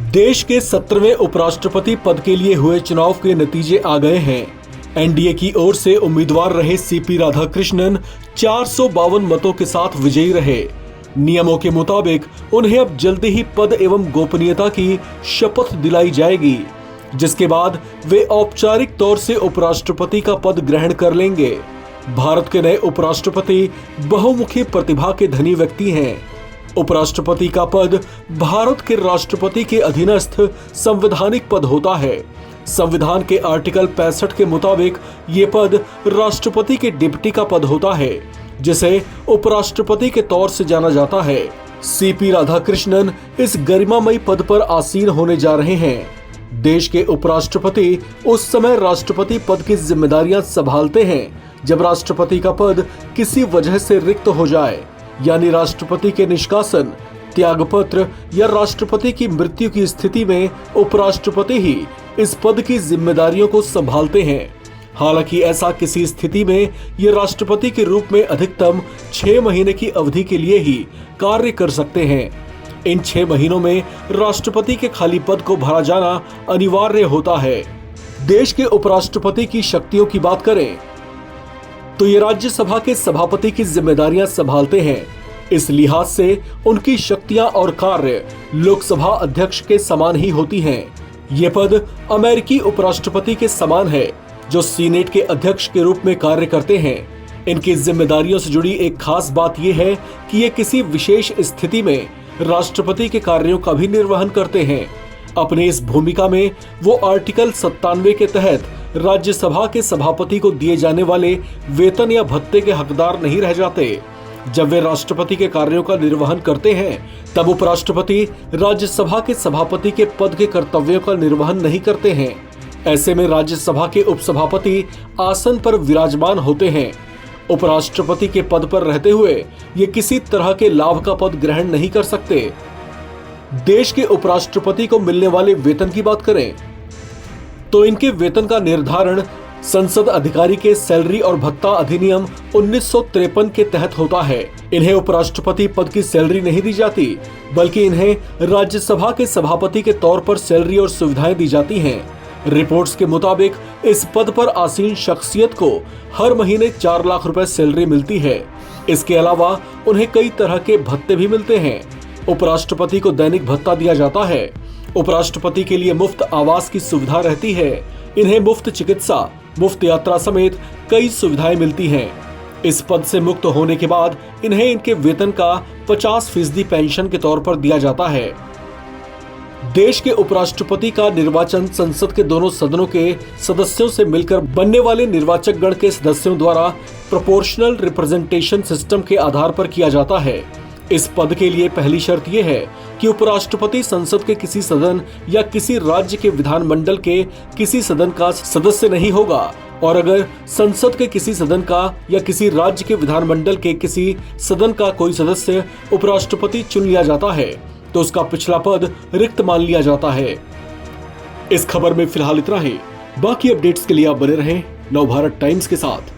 देश के 17वें उपराष्ट्रपति पद के लिए हुए चुनाव के नतीजे आ गए हैं। एनडीए की ओर से उम्मीदवार रहे सीपी राधाकृष्णन 452 मतों के साथ विजयी रहे। नियमों के मुताबिक उन्हें अब जल्दी ही पद एवं गोपनीयता की शपथ दिलाई जाएगी, जिसके बाद वे औपचारिक तौर से उपराष्ट्रपति का पद ग्रहण कर लेंगे। भारत के नए उपराष्ट्रपति बहुमुखी प्रतिभा के धनी व्यक्ति हैं। उपराष्ट्रपति का पद भारत के राष्ट्रपति के अधीनस्थ संवैधानिक पद होता है। संविधान के आर्टिकल 65 के मुताबिक ये पद राष्ट्रपति के डिप्टी का पद होता है, जिसे उपराष्ट्रपति के तौर से जाना जाता है। सीपी राधाकृष्णन इस गरिमामयी पद पर आसीन होने जा रहे हैं। देश के उपराष्ट्रपति उस समय राष्ट्रपति पद की जिम्मेदारियां संभालते हैं जब राष्ट्रपति का पद किसी वजह से रिक्त हो जाए, यानी राष्ट्रपति के निष्कासन, त्यागपत्र या राष्ट्रपति की मृत्यु की स्थिति में उपराष्ट्रपति ही इस पद की जिम्मेदारियों को संभालते हैं। हालांकि ऐसा किसी स्थिति में ये राष्ट्रपति के रूप में अधिकतम 6 महीने की अवधि के लिए ही कार्य कर सकते हैं। इन 6 महीनों में राष्ट्रपति के खाली पद को भरा जाना अनिवार्य होता है। देश के उपराष्ट्रपति की शक्तियों की बात करें तो ये राज्यसभा के सभापति की जिम्मेदारियां संभालते हैं। इस लिहाज से उनकी शक्तियां और कार्य लोकसभा अध्यक्ष के समान ही होती हैं। ये पद अमेरिकी उपराष्ट्रपति के समान है, जो सीनेट के अध्यक्ष के रूप में कार्य करते हैं। इनकी जिम्मेदारियों से जुड़ी एक खास बात यह है कि ये किसी विशेष स्थिति में राष्ट्रपति के कार्यों का भी निर्वहन करते हैं। अपने इस भूमिका में वो आर्टिकल 97 के तहत राज्यसभा के सभापति को दिए जाने वाले वेतन या भत्ते के हकदार नहीं रह जाते। जब वे राष्ट्रपति के कार्यों का निर्वहन करते हैं, तब उपराष्ट्रपति राज्यसभा के सभापति के पद के कर्तव्यों का निर्वहन नहीं करते हैं। ऐसे में राज्यसभा के उपसभापति आसन पर विराजमान होते हैं। उपराष्ट्रपति के पद पर रहते हुए ये किसी तरह के लाभ का पद ग्रहण नहीं कर सकते। देश के उपराष्ट्रपति को मिलने वाले वेतन की बात करें तो इनके वेतन का निर्धारण संसद अधिकारी के सैलरी और भत्ता अधिनियम 1953 के तहत होता है। इन्हें उपराष्ट्रपति पद की सैलरी नहीं दी जाती, बल्कि इन्हें राज्यसभा के सभापति के तौर पर सैलरी और सुविधाएं दी जाती हैं। रिपोर्ट्स के मुताबिक इस पद पर आसीन शख्सियत को हर महीने 4 लाख रुपए सैलरी मिलती है। इसके अलावा उन्हें कई तरह के भत्ते भी मिलते हैं। उपराष्ट्रपति को दैनिक भत्ता दिया जाता है। उपराष्ट्रपति के लिए मुफ्त आवास की सुविधा रहती है। इन्हें मुफ्त चिकित्सा, मुफ्त यात्रा समेत कई सुविधाएं मिलती हैं। इस पद से मुक्त होने के बाद इन्हें इनके वेतन का 50% पेंशन के तौर पर दिया जाता है। देश के उपराष्ट्रपति का निर्वाचन संसद के दोनों सदनों के सदस्यों से मिलकर बनने वाले निर्वाचक गण के सदस्यों द्वारा प्रोपोर्शनल रिप्रेजेंटेशन सिस्टम के आधार पर किया जाता है। इस पद के लिए पहली शर्त यह है कि उपराष्ट्रपति संसद के किसी सदन या किसी राज्य के विधानमंडल के किसी सदन का सदस्य नहीं होगा, और अगर संसद के किसी सदन का या किसी राज्य के विधानमंडल के किसी सदन का कोई सदस्य उपराष्ट्रपति चुन लिया जाता है तो उसका पिछला पद रिक्त मान लिया जाता है। इस खबर में फिलहाल इतना ही। बाकी अपडेट्स के लिए आप बने रहें नवभारत टाइम्स के साथ।